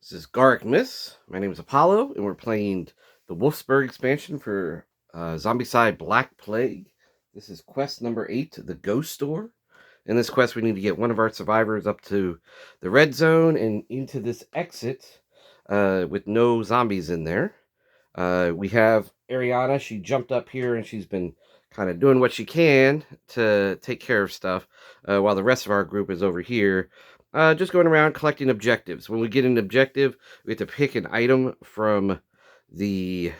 This is Garrick Miss. My name is Apollo, and we're playing the Wulfsburg expansion for Zombicide Black Plague. This is quest number 8, the Ghost Store. In this quest, we need to get one of our survivors up to the red zone and into this exit with no zombies in there. We have Ariana. She jumped up here, and she's been kind of doing what she can to take care of stuff, while the rest of our group is over here just going around collecting objectives. When we get an objective, we have to pick an item from the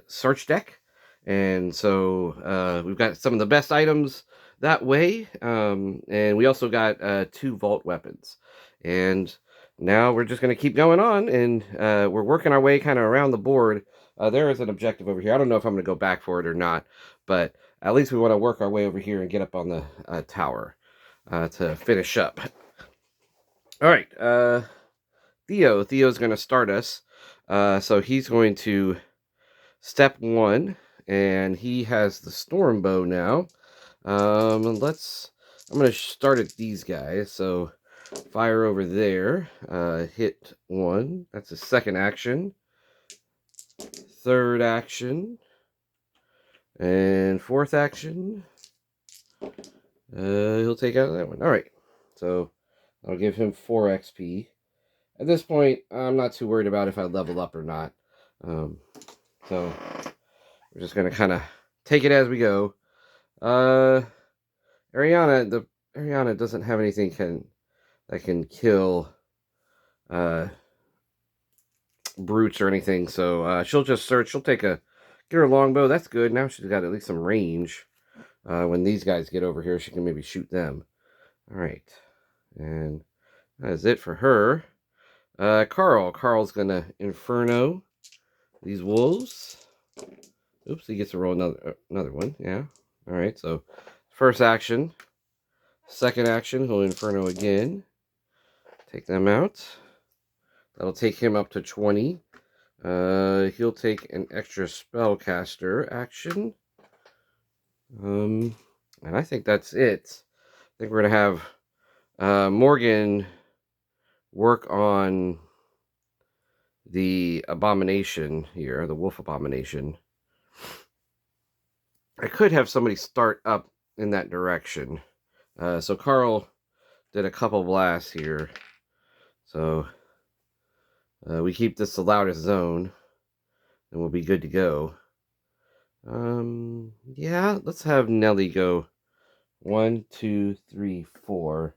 search deck. And so we've got some of the best items that way. And we also got 2 vault weapons. And now we're just going to keep going on. And we're working our way kind of around the board. There is an objective over here. I don't know if I'm going to go back for it or not. But at least we want to work our way over here and get up on the tower to finish up. All right, Theo's going to start us. So he's going to step 1, and he has the storm bow now. I'm going to start at these guys. So fire over there, hit 1. That's his second action. Third action. And fourth action. He'll take out that one. All right, so I'll give him 4 XP. At this point, I'm not too worried about if I level up or not. So we're just going to kind of take it as we go. Ariana doesn't have anything that can kill brutes or anything. So she'll just search. She'll get her longbow. That's good. Now she's got at least some range. When these guys get over here, she can maybe shoot them. All right. And that is it for her. Carl's gonna Inferno these wolves. Oops, he gets to roll another one. Yeah. All right. So first action, second action, he'll Inferno again. Take them out. That'll take him up to 20. He'll take an extra spellcaster action. And I think that's it. I think we're gonna have Morgan work on the abomination here, the wolf abomination. I could have somebody start up in that direction. So Carl did a couple blasts here. So we keep this the loudest zone, and we'll be good to go. Yeah, let's have Nelly go 1, 2, 3, 4.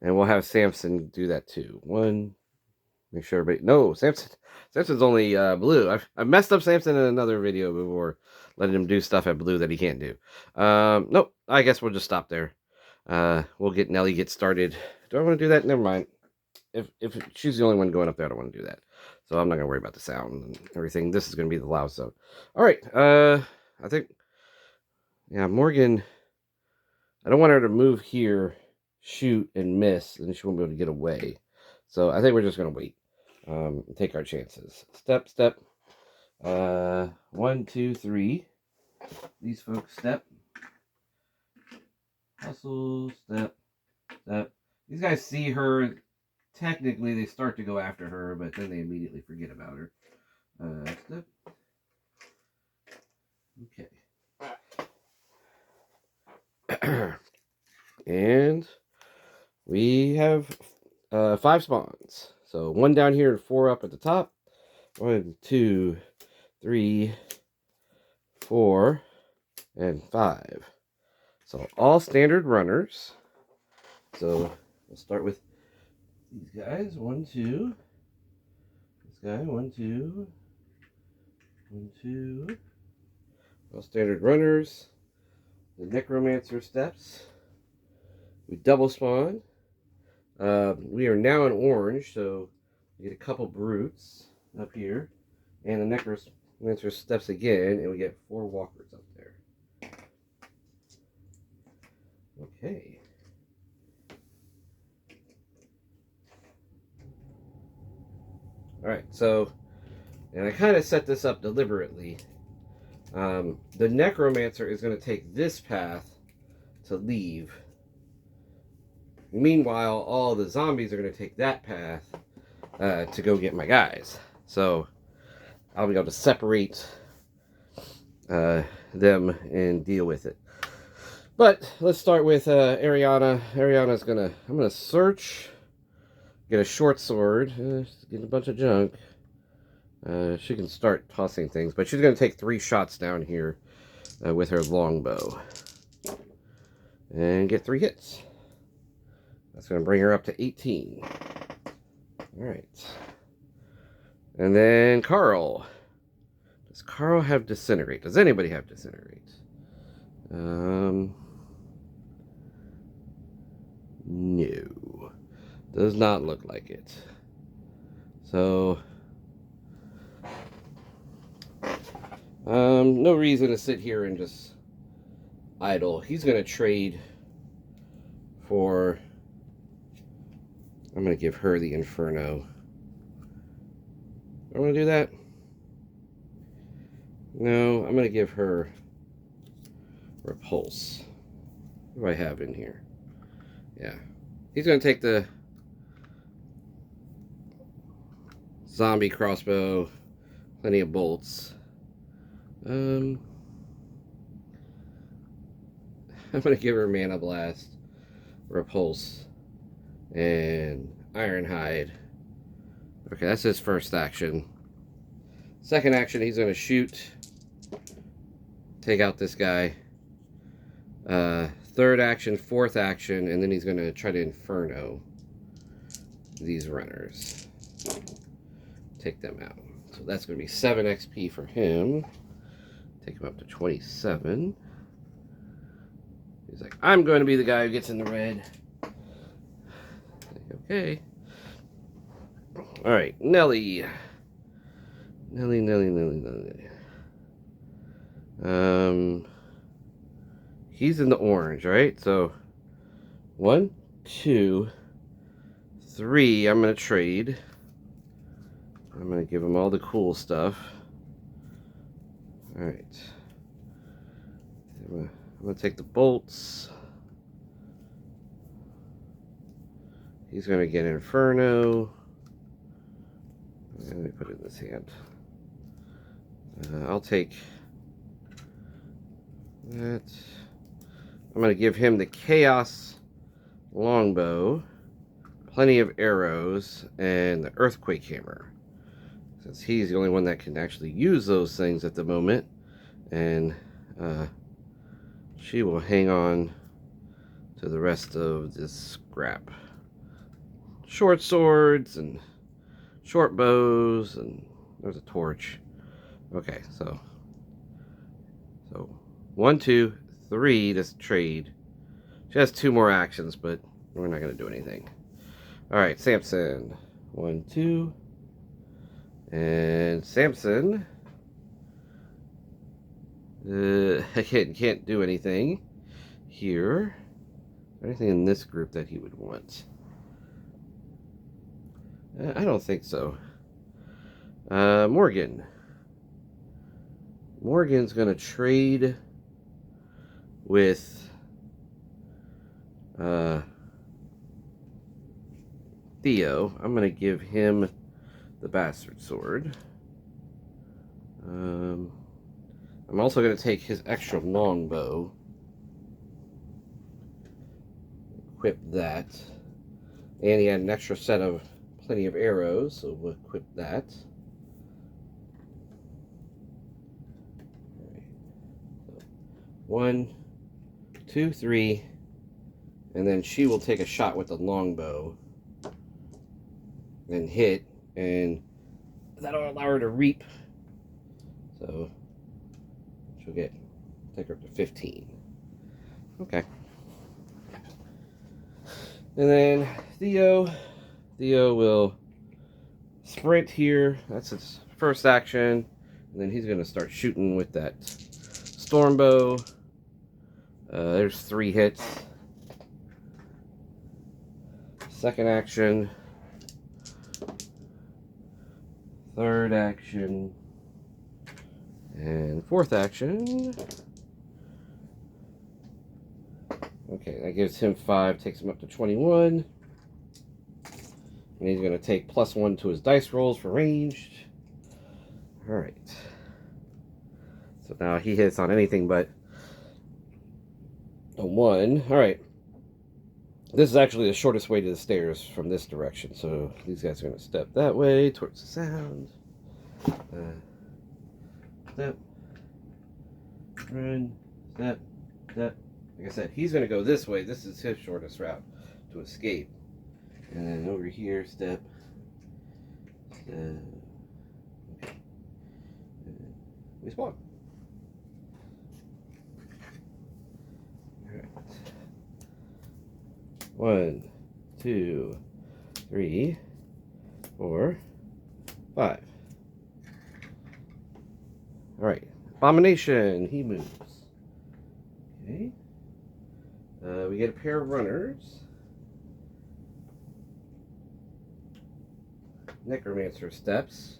And we'll have Samson do that too. 1, make sure everybody... No, Samson's only blue. I've messed up Samson in another video before, letting him do stuff at blue that he can't do. Nope, I guess we'll just stop there. We'll get Nelly get started. Do I want to do that? Never mind. If she's the only one going up there, I don't want to do that. So I'm not going to worry about the sound and everything. This is going to be the loud zone. All right, I think... Yeah, Morgan... I don't want her to move here, shoot, and miss, and she won't be able to get away. So I think we're just going to wait. Take our chances. Step. 1, 2, 3. These folks step. Hustle, step. These guys see her. Technically, they start to go after her, but then they immediately forget about her. Step. Okay. And we have 5 spawns. So 1 down here and 4 up at the top. 1, 2, 3, 4, and 5. So all standard runners. So we'll start with these guys. 1, 2. This guy. 1, 2. 1, 2. All standard runners. The Necromancer steps. We double spawn. We are now in orange, so we get a couple brutes up here. And the Necromancer steps again, and we get 4 walkers up there. Okay. Alright, so, and I kind of set this up deliberately. The Necromancer is going to take this path to leave. Meanwhile, all the zombies are going to take that path to go get my guys. So I'll be able to separate them and deal with it. But let's start with Ariana. Ariana's I'm gonna search, get a short sword, get a bunch of junk. She can start tossing things, but she's gonna take 3 shots down here with her longbow and get 3 hits. That's gonna bring her up to 18. All right, and then Carl. Does Carl have Disintegrate? Does anybody have Disintegrate? No. Does not look like it. So, no reason to sit here and just idle. He's going to trade for... I'm going to give her the Inferno. I want to do that? No, I'm going to give her Repulse. What do I have in here? Yeah. He's going to take the zombie crossbow. Plenty of bolts. I'm going to give her Mana Blast, Repulse, and Ironhide. Okay, that's his first action. Second action, he's going to shoot. Take out this guy. Third action, fourth action, and then he's going to try to Inferno these runners. Take them out. So that's going to be 7 XP for him. Take him up to 27. He's like, I'm going to be the guy who gets in the red. Okay. Alright, Nelly. Nelly. He's in the orange, right? So 1, 2, 3. I'm gonna trade. I'm gonna give him all the cool stuff. All right. I'm gonna take the bolts. He's gonna get Inferno. Let me put it in this hand. I'll take that. I'm going to give him the Chaos Longbow, plenty of arrows, and the Earthquake Hammer. Since he's the only one that can actually use those things at the moment. And she will hang on to the rest of this scrap. Short swords and short bows, and there's a torch. Okay, so 1, 2, 3 to trade. She has 2 more actions, but we're not going to do anything. All right, Samson. 1, 2. And Samson. Can't do anything here. Anything in this group that he would want? I don't think so. Morgan. Morgan's going to trade with Theo. I'm going to give him the Bastard Sword. I'm also going to take his extra longbow. Equip that. And he had an extra set of plenty of arrows, so we'll equip that. 1, 2, 3, and then she will take a shot with the longbow and hit, and that'll allow her to reap. So she'll take her up to 15. Okay. And then Theo will sprint here. That's his first action, and then he's going to start shooting with that Stormbow. There's 3 hits. Second action. Third action. And fourth action. Okay, that gives him 5, takes him up to 21. And he's going to take +1 to his dice rolls for ranged. Alright. So now he hits on anything but a 1. Alright. This is actually the shortest way to the stairs from this direction. So these guys are going to step that way towards the sound. Step. Run. Step. Step. Like I said, he's going to go this way. This is his shortest route to escape. And then over here, step. Step. Okay. And we spawn. Alright. 1, 2, 3, 4, 5. Alright. Abomination. He moves. Okay. We get a pair of runners. Necromancer steps.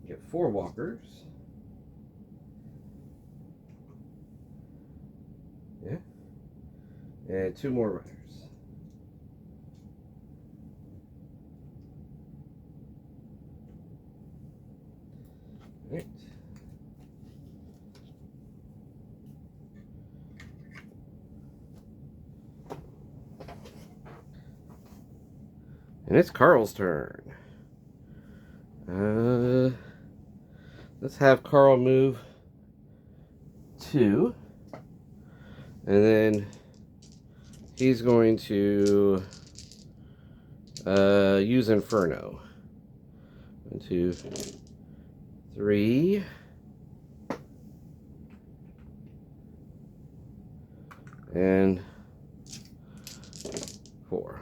We get 4 walkers. Yeah. And 2 more runners. Alright. And it's Carl's turn. Let's have Carl move 2. And then he's going to use Inferno. 1, 2, 3. And 4.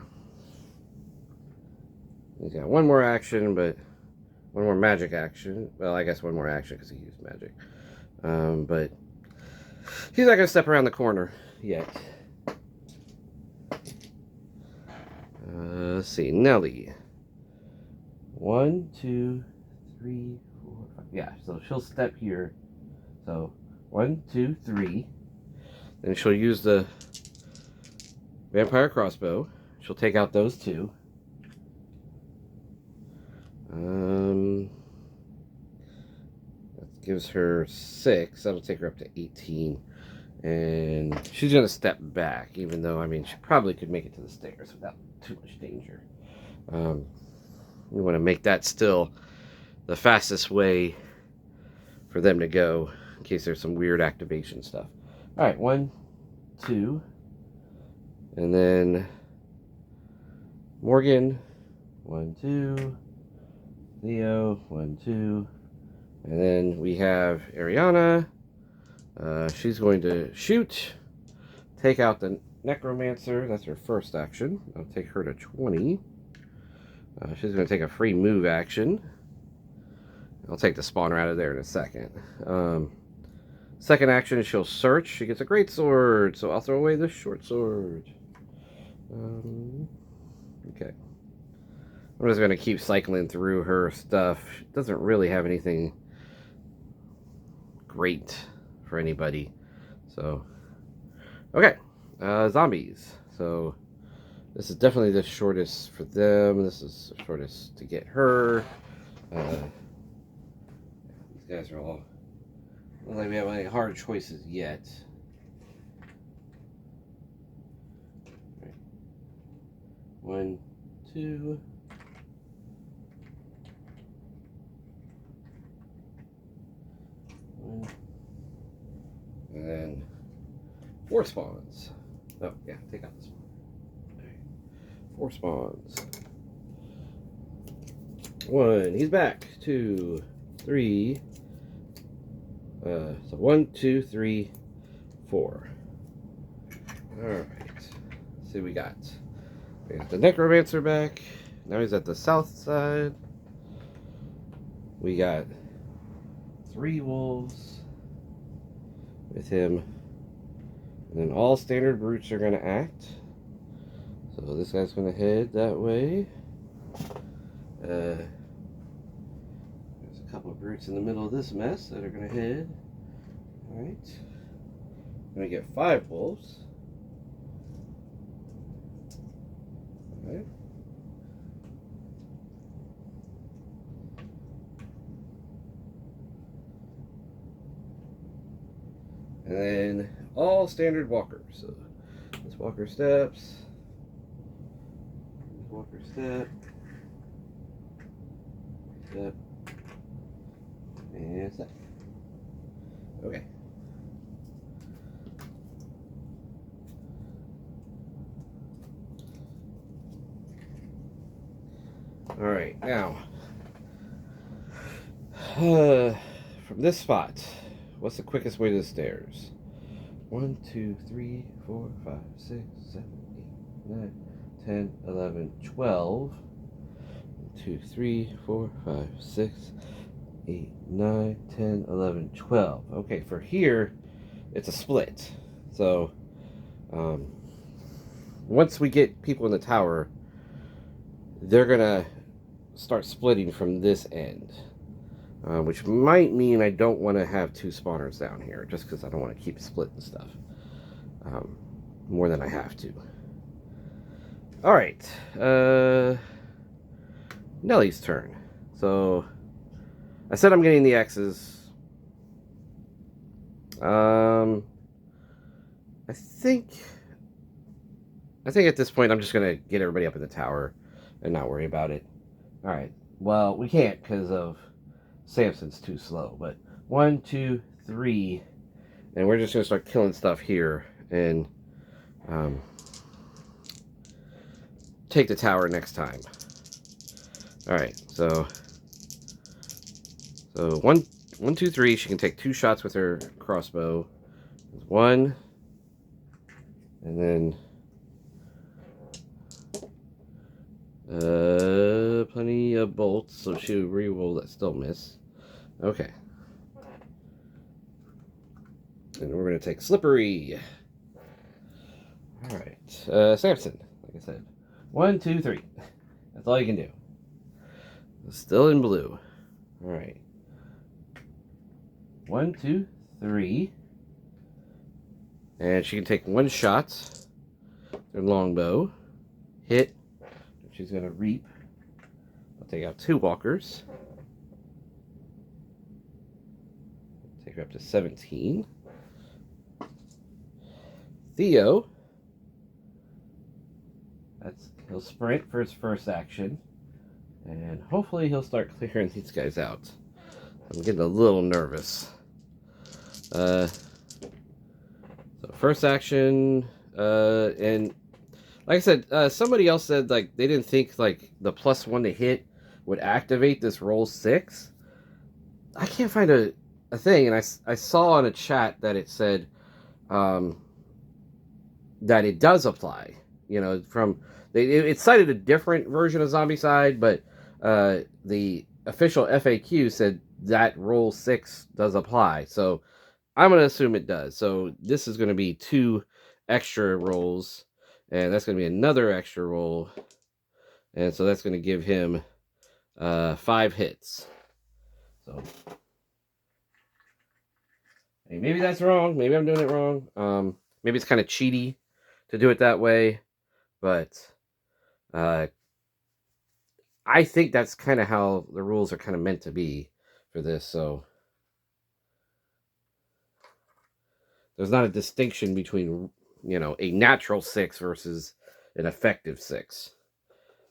He's got 1 more action, but 1 more magic action. Well, I guess 1 more action because he used magic. But he's not going to step around the corner yet. Let's see. Nelly. 1, 2, 3, 4, 5. Yeah, so she'll step here. So 1, 2, 3. Then she'll use the vampire crossbow. She'll take out those 2. That gives her 6. That'll take her up to 18. And she's going to step back, even though, I mean, she probably could make it to the stairs without too much danger. We want to make that still the fastest way for them to go, in case there's some weird activation stuff. Alright, 1, 2. And then Morgan, 1, 2. Leo, 1, 2. And then we have Ariana. She's going to shoot, take out the Necromancer. That's her first action. I'll take her to 20. She's going to take a free move action. I'll take the spawner out of there in a second. Second action, she'll search. She gets a great sword, so I'll throw away the short sword. Okay. I'm just going to keep cycling through her stuff. She doesn't really have anything great for anybody. So, okay. Zombies. So, this is definitely the shortest for them. This is the shortest to get her. These guys are all... I don't think we have any hard choices yet. Right. 1, 2... And then 4 spawns. Oh, yeah, take out this one. Right. 4 spawns. 1, he's back. 2, 3. So 1, 2, 3, 4. Alright. Let's see what we got. We got the Necromancer back. Now he's at the south side. We got 3 wolves with him. And then all standard brutes are going to act. So this guy's going to head that way. There's a couple of brutes in the middle of this mess that are going to head. Alright. I'm going to get 5 wolves. Alright. And then all standard walkers. So this walker steps. Walker step. Step. And step. Okay. Alright, now from this spot, what's the quickest way to the stairs? 1, 2, 3, 4, 5, 6, 7, 8, 9, 10, 11, 12. 2, 3, 4, 5, 6, 8, 9, 10, 11, 12. Okay, for here, it's a split. So, once we get people in the tower, they're going to start splitting from this end. Which might mean I don't want to have 2 spawners down here, just because I don't want to keep splitting stuff more than I have to. Alright, Nellie's turn. So, I said I'm getting the X's. I think at this point I'm just going to get everybody up in the tower and not worry about it. Alright, well, we can't because of Samson's too slow, but 1, 2, 3, and we're just gonna start killing stuff here and take the tower next time. All right, so 1, 2, 3. She can take 2 shots with her crossbow. 1, and then plenty of bolts, so she re-roll that still miss. Okay. And we're going to take Slippery. Alright. Samson, like I said. 1, 2, 3. That's all you can do. Still in blue. Alright. 1, 2, 3. And she can take 1 shot. Their longbow. Hit. She's going to reap. I'll take out 2 walkers. Take her up to 17. Theo. He'll sprint for his first action. And hopefully he'll start clearing these guys out. I'm getting a little nervous. So first action, and like I said, somebody else said like they didn't think like the +1 to hit would activate this roll 6. I can't find a thing, and I saw on a chat that it said that it does apply. You know, it cited a different version of Zombicide, but the official FAQ said that roll 6 does apply. So I'm going to assume it does. So this is going to be 2 extra rolls, and that's going to be another extra roll. And so that's going to give him 5 hits. So hey, maybe that's wrong. Maybe I'm doing it wrong. Maybe it's kind of cheaty to do it that way. But I think that's kind of how the rules are kind of meant to be for this. So there's not a distinction between, you know, a natural 6 versus an effective 6.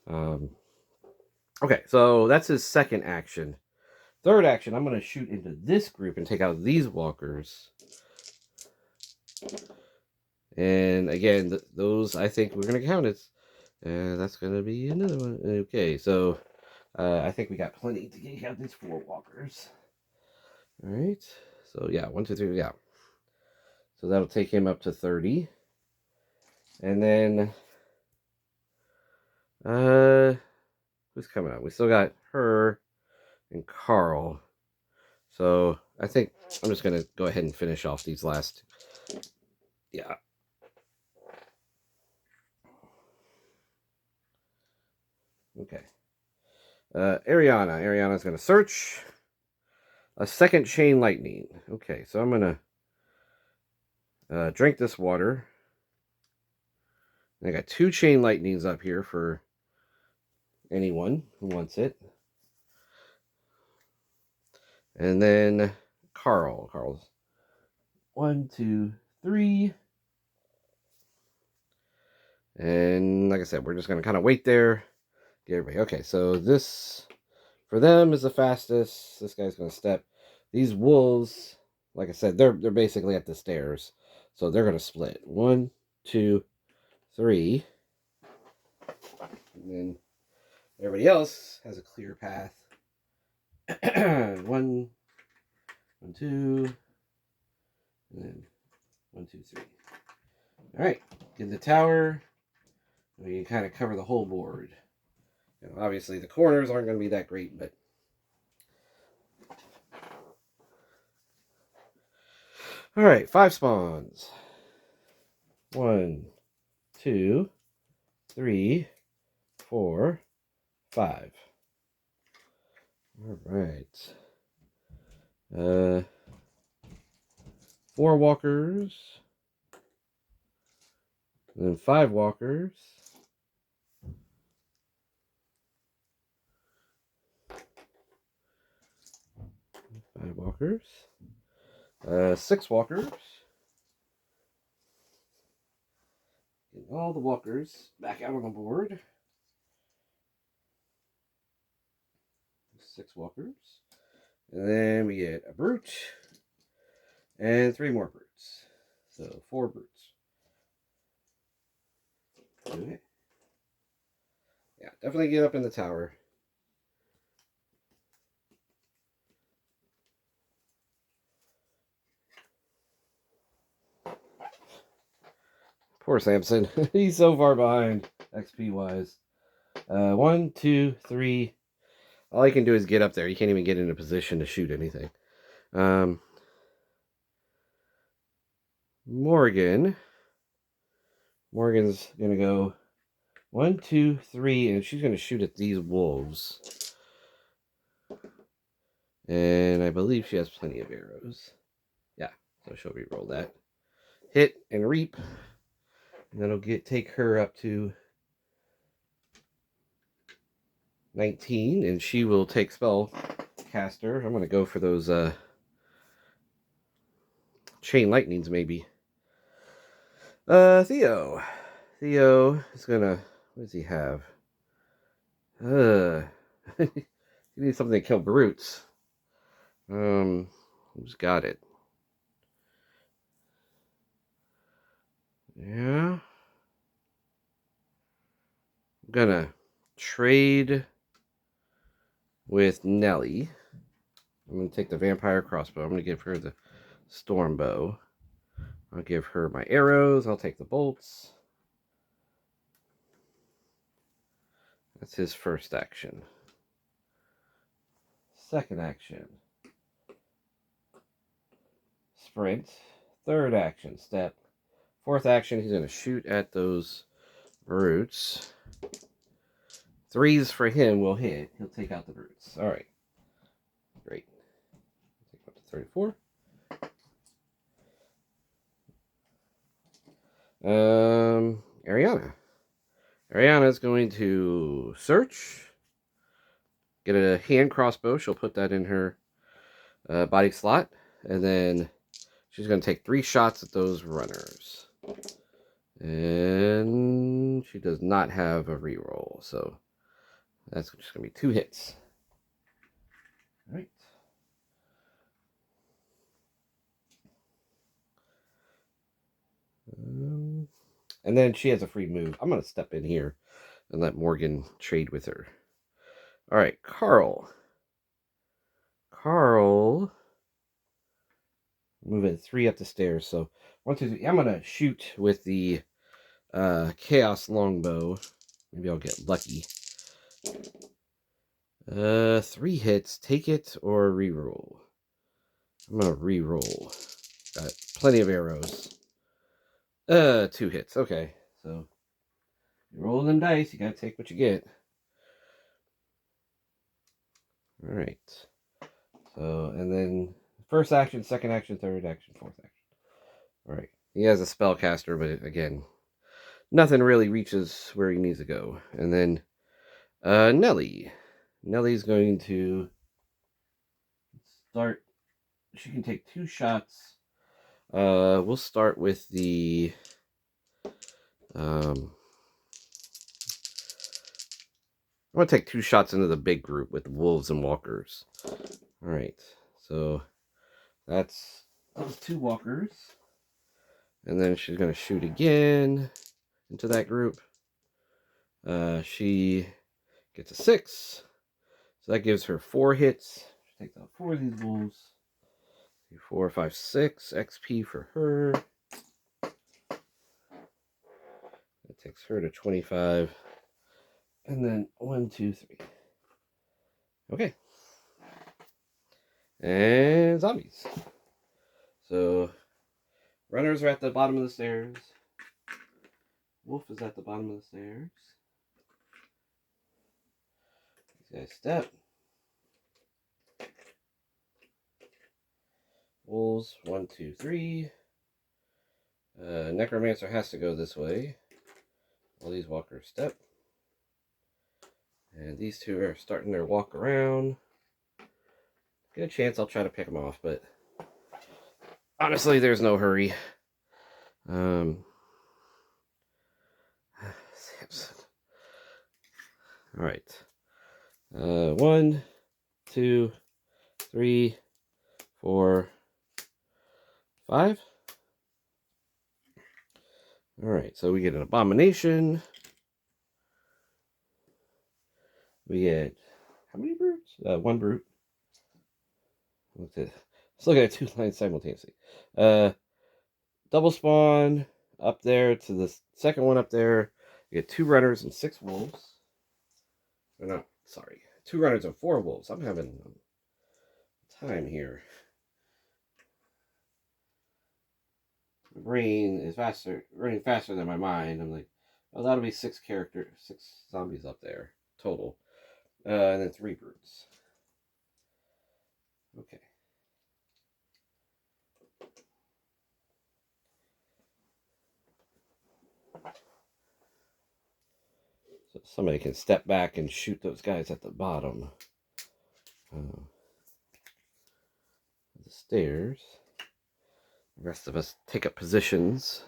Okay, so that's his second action. Third action, I'm going to shoot into this group and take out these walkers. And again, those I think we're going to count as. That's going to be another one. Okay, so I think we got plenty to take out these 4 walkers. All right, so yeah, 1, 2, 3, yeah. So that'll take him up to 30. And then, who's coming up? We still got her and Carl. So I think I'm just going to go ahead and finish off these last. Yeah. Okay. Ariana's going to search. A second chain lightning. Okay, so I'm going to drink this water. I got 2 chain lightnings up here for anyone who wants it. And then Carl's 1, 2, 3. And like I said, we're just going to kind of wait there. Get everybody. Okay, so this for them is the fastest. This guy's going to step. These wolves, like I said, they're basically at the stairs. So they're going to split. 1, 2, 3. And then everybody else has a clear path. 1, 1, 2. And then 1, 2, 3. All right, get the tower. We can kind of cover the whole board. You know, obviously, the corners aren't going to be that great, but all right, 5 spawns. 1, 2, 3, 4, 5. All right. 4 walkers. And then 5 walkers. 5 walkers. 6 walkers. Get all the walkers back out on the board. 6 walkers. And then we get a brute. And 3 more brutes. So 4 brutes. Okay. Yeah, definitely get up in the tower. Poor Samson. He's so far behind XP wise. 1, 2, 3. All he can do is get up there. He can't even get in a position to shoot anything. Morgan's gonna go 1, 2, 3, and she's gonna shoot at these wolves. And I believe she has plenty of arrows. Yeah, so she'll re-roll that. Hit and reap. And that'll take her up to 19, and she will take spell caster. I'm gonna go for those chain lightnings maybe. Theo is gonna, what does he have? He needs something to kill brutes. Who's got it? Yeah. I'm gonna trade with Nelly. I'm gonna take the vampire crossbow. I'm gonna give her the storm bow. I'll give her my arrows. I'll take the bolts. That's his first action. Second action. Sprint. Third action. Step. Fourth action, he's going to shoot at those brutes. 3s for him will hit. He'll take out the brutes. All right. Great. Take up to 34. Ariana. Ariana's going to search. Get a hand crossbow. She'll put that in her body slot. And then she's going to take 3 shots at those runners. And she does not have a reroll. So that's just going to be 2 hits. All right. And then she has a free move. I'm going to step in here and let Morgan trade with her. All right, Carl. Moving 3 up the stairs. So 1, 2, 3. I'm going to shoot with the Chaos Longbow. Maybe I'll get lucky. 3 hits. Take it or reroll. I'm going to reroll. Got plenty of arrows. 2 hits. Okay, so you roll them dice. You got to take what you get. All right. So, and then first action, second action, third action, fourth action. All right. He has a spellcaster, but again, nothing really reaches where he needs to go. And then Nelly. Nelly's going to start. She can take 2 shots We'll start with the I'm gonna take 2 shots into the big group with the wolves and walkers. All right, so that's those 2 walkers, and then she's gonna shoot again into that group. She gets a 6, so that gives her 4 hits. She takes out 4 of these wolves. 4, 5, 6 XP for her. That takes her to 25. And then 1, 2, 3. Okay. And zombies. So runners are at the bottom of the stairs. Wolf is at the bottom of the stairs. These guys step. Wolves, 1, 2, 3. Necromancer has to go this way. All these walkers step. And these 2 are starting their walk around. Good chance I'll try to pick them off, but honestly, there's no hurry. Samson. All right. 1, 2, 3, 4, 5. All right, so we get an abomination. We get how many brutes? 1 brute. Let's look at 2 lines simultaneously. Double spawn up there to the second one up there. We get 2 runners and 6 wolves. Or not, sorry, 2 runners and 4 wolves. I'm having time here. My brain is running faster than my mind. I'm like, oh, that'll be 6 zombies up there total, and then 3 brutes. Okay. So somebody can step back and shoot those guys at the bottom. The stairs. The rest of us take up positions.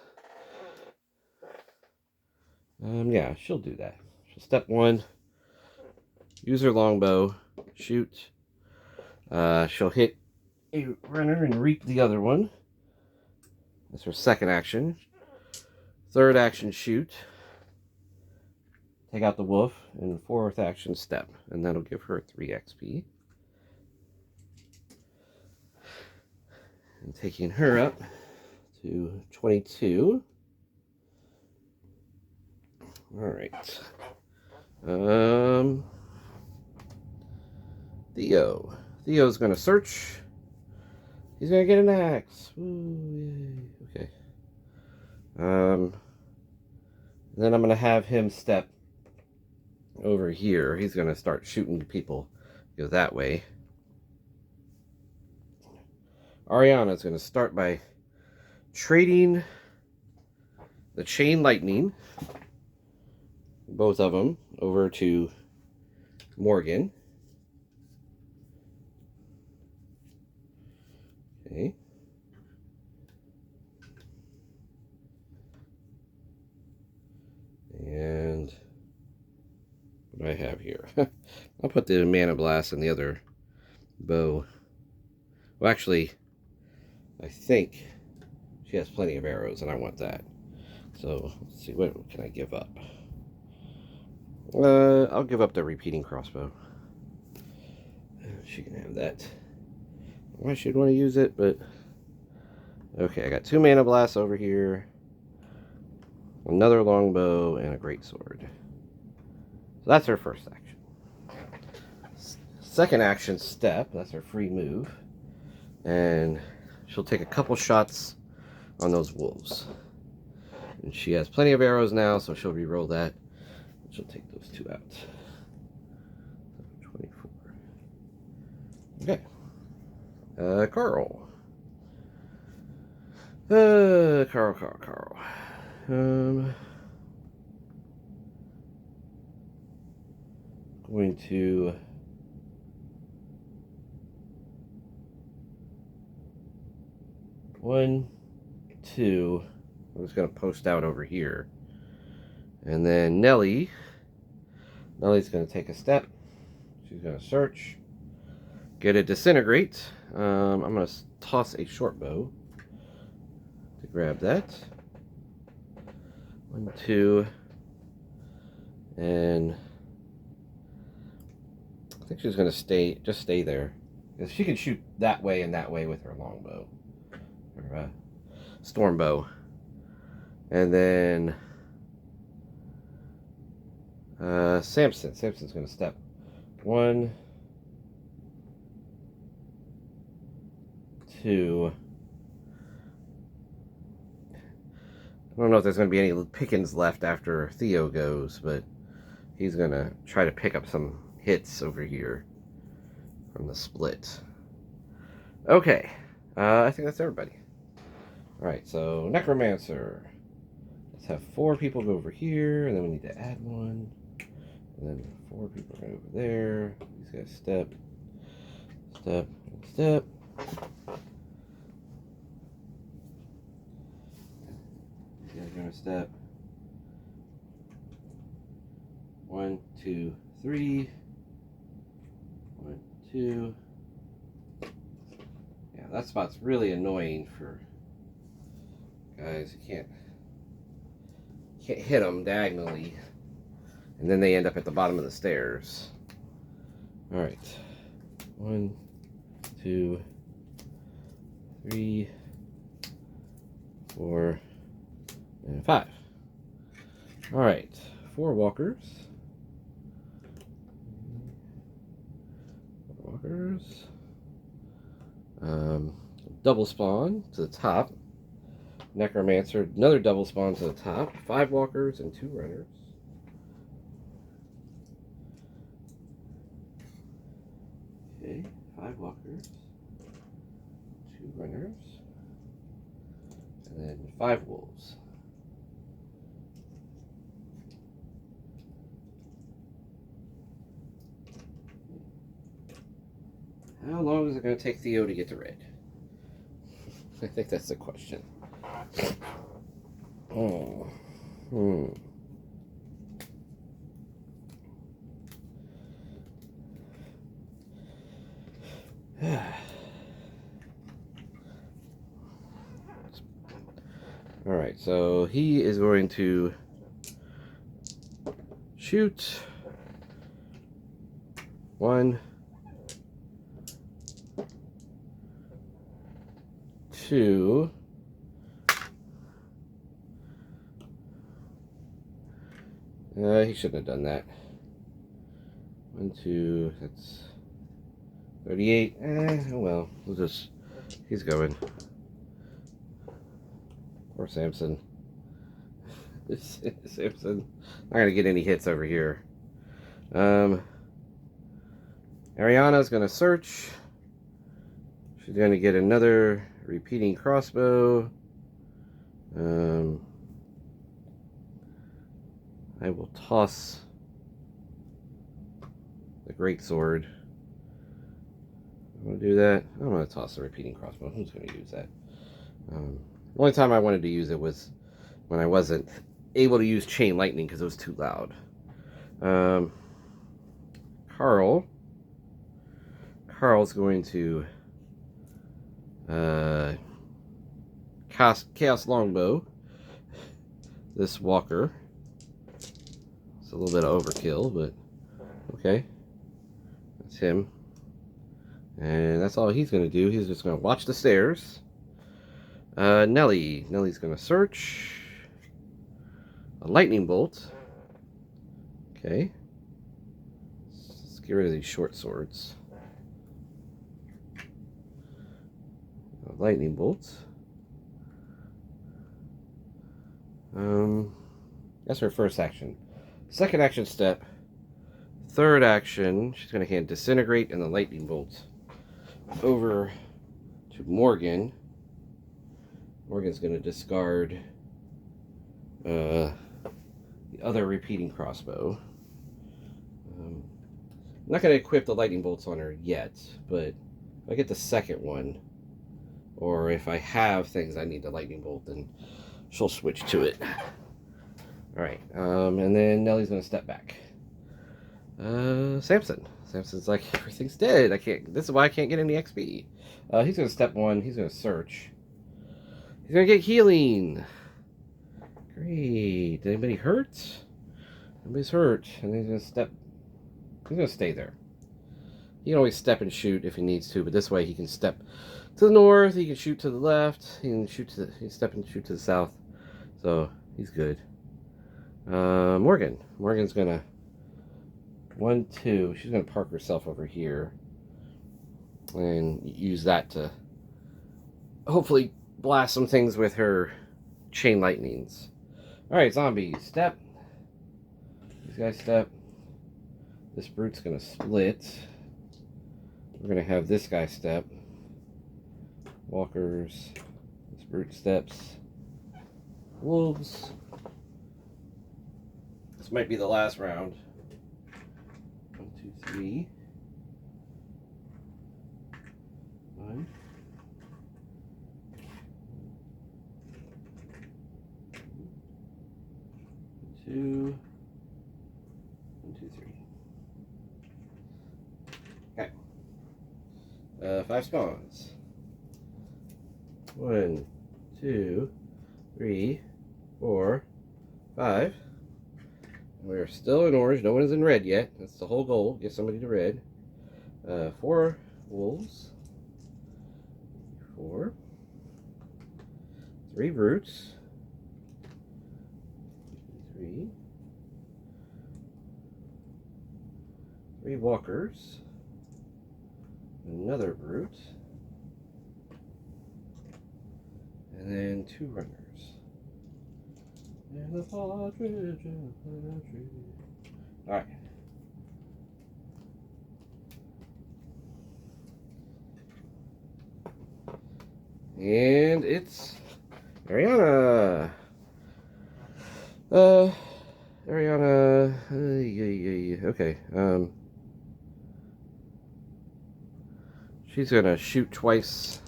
Yeah, she'll do that. She'll step 1, use her longbow, shoot. She'll hit a runner and reap the other one. That's her second action. Third action, shoot. Take out the wolf. And 4th action, step. And that'll give her 3 XP. And taking her up to 22. Alright. Theo. Theo's going to search. He's going to get an axe. Ooh, yay. Okay. Then I'm going to have him step over here. He's going to start shooting people. Go that way. Ariana's going to start by trading the chain lightning, both of them, over to Morgan. Okay. And what do I have here? I'll put the Mana Blast in the other bow. Well, actually, I think she has plenty of arrows, and I want that. So, let's see, what can I give up? I'll give up the repeating crossbow. She can have that. I should want to use it, but... Okay, I got 2 Mana Blasts over here. Another longbow, and a greatsword. So that's her first action. Second action, step. That's her free move. And she'll take a couple shots on those wolves. And she has plenty of arrows now, so she'll re-roll that. She'll take those 2 out. 24. Okay. Carl. Carl. Going to one, 2. I'm just going to post out over here. And then Nelly's going to take a step. She's going to search. Get a disintegrate. I'm going to toss a short bow to grab that. 1, 2. And I think she's going to just stay there. Because she can shoot that way and that way with her longbow. Or storm bow. And then Samson's going to step. 1, 2. I don't know if there's going to be any pickings left after Theo goes, but he's going to try to pick up some hits over here from the split. Okay, I think that's everybody. Alright, so Necromancer. Let's have 4 people go over here, and then we need to add 1. And then 4 people go over there. These guys step, step, step. These guys are going to step. 1, 2, 3. 1, 2. Yeah, that spot's really annoying for guys. You can't hit them diagonally, and then they end up at the bottom of the stairs. All right, 1, 2, 3, 4, and 5. All right, 4 walkers. Double spawn to the top. Necromancer, another double spawn to the top. 5 walkers and 2 runners. Okay, 5 walkers, 2 runners, and then 5 wolves. How long is it going to take Theo to get to red? I think that's the question. Oh. Alright, so he is going to shoot 1, 2. He shouldn't have done that. 1, 2, that's 38. Oh well, he's going. Poor Samson. Samson, not gonna get any hits over here. Ariana's gonna search. She's gonna get another repeating crossbow. I will toss the greatsword. I'm going to do that. I'm going to toss the repeating crossbow. Who's going to use that? The only time I wanted to use it was when I wasn't able to use chain lightning because it was too loud. Carl's going to cast Chaos Longbow. This walker. It's a little bit of overkill, but okay. That's him. And that's all he's going to do. He's just going to watch the stairs. Nelly's going to search. A lightning bolt. Okay. Let's get rid of these short swords. A lightning bolt. That's her first action. Second action step. Third action, she's going to hand Disintegrate and the Lightning Bolt over to Morgan. Morgan's going to discard the other repeating crossbow. I'm not going to equip the Lightning Bolts on her yet, but if I get the second one, Or if I have things I need to lightning bolt, then she'll switch to it. Alright, and then Nellie's gonna step back. Samson. Samson's like, everything's dead. This is why I can't get any XP. He's gonna step 1, he's gonna search. He's gonna get healing. Great. Did anybody hurt? Nobody's hurt. And then he's gonna stay there. He can always step and shoot if he needs to, but this way he can step to the north, he can shoot to the left, he can step and shoot to the south. So he's good. Morgan's gonna 1, 2. She's gonna park herself over here and use that to hopefully blast some things with her chain lightnings. Alright, zombies, step. These guys step. This brute's gonna split. We're gonna have this guy step. Walkers. This brute steps. Wolves. This might be the last round. 1, 2, 3. 1. 2. 1, 2, 3. Okay. 5 spawns. 1, 2, 3, 4, 5. We're still in orange. No one is in red yet. That's the whole goal. Get somebody to red. 4 wolves. 4. 3 brutes. 3. 3 walkers. Another brute. And then 2 runners. And the partridge in the tree. Alright. And it's Ariana. Ariana. Okay. She's gonna shoot twice.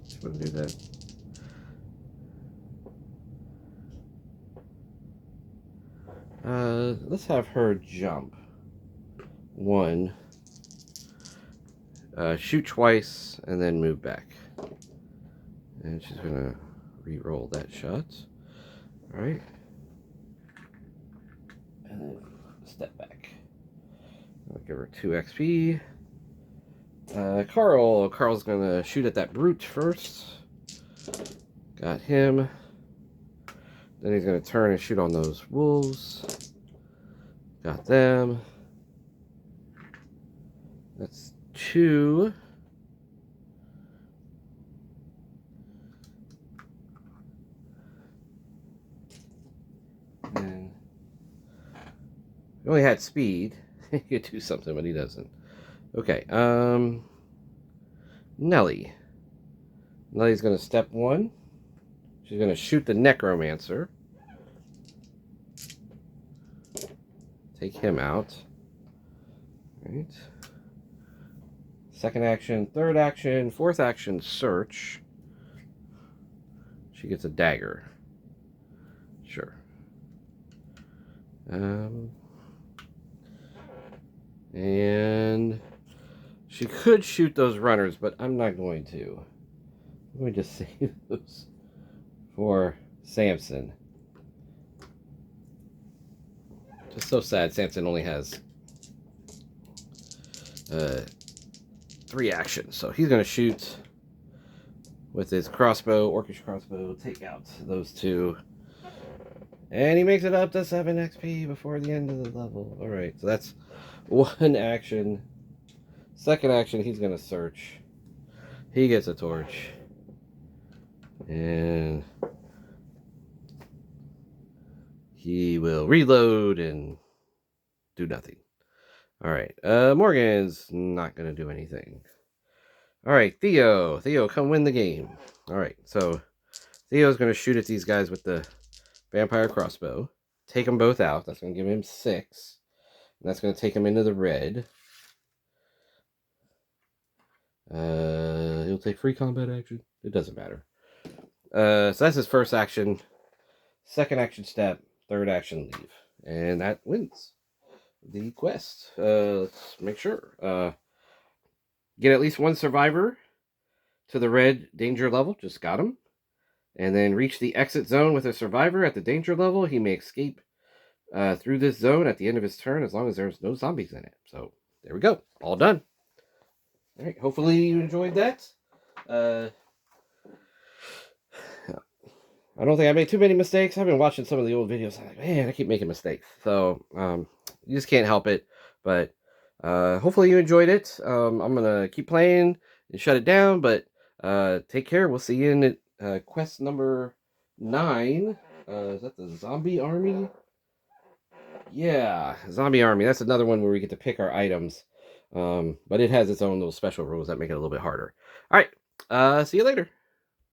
She's gonna do that. Let's have her jump. 1. Shoot twice and then move back. And she's gonna re-roll that shot. Alright. And then step back. I'll give her 2 XP. Carl's gonna shoot at that brute first. Got him. Then he's gonna turn and shoot on those wolves. Got them. That's 2. And he only had speed. He could do something, but he doesn't. Okay, Nellie. Nellie's gonna step 1. She's gonna shoot the necromancer. Take him out. Right. Second action, third action, fourth action, search. She gets a dagger. Sure. And she could shoot those runners, but I'm not going to. I'm going to save those for Samson. Just so sad Samson only has 3 actions. So he's going to shoot with his crossbow, orcish crossbow, take out those 2. And he makes it up to 7 XP before the end of the level. Alright, so that's 1 action. Second action, he's going to search. He gets a torch. And he will reload and do nothing. Alright, Morgan's not going to do anything. Alright, Theo. Theo, come win the game. Alright, so Theo's going to shoot at these guys with the vampire crossbow. Take them both out. That's going to give him 6. And that's going to take him into the red. He'll he'll take free combat action. It doesn't matter. So that's his first action. Second action step. Third action leave. And that wins the quest. Let's make sure. Get at least one survivor to the red danger level. Just got him. And then reach the exit zone with a survivor at the danger level. He may escape through this zone at the end of his turn as long as there's no zombies in it. So there we go. All done. All right. Hopefully you enjoyed that. I don't think I made too many mistakes. I've been watching some of the old videos. I'm like, man, I keep making mistakes. So you just can't help it. But hopefully you enjoyed it. I'm going to keep playing and shut it down. But take care. We'll see you in quest number 9. Is that the zombie army? Yeah, zombie army. That's another one where we get to pick our items. But it has its own little special rules that make it a little bit harder. All right. See you later.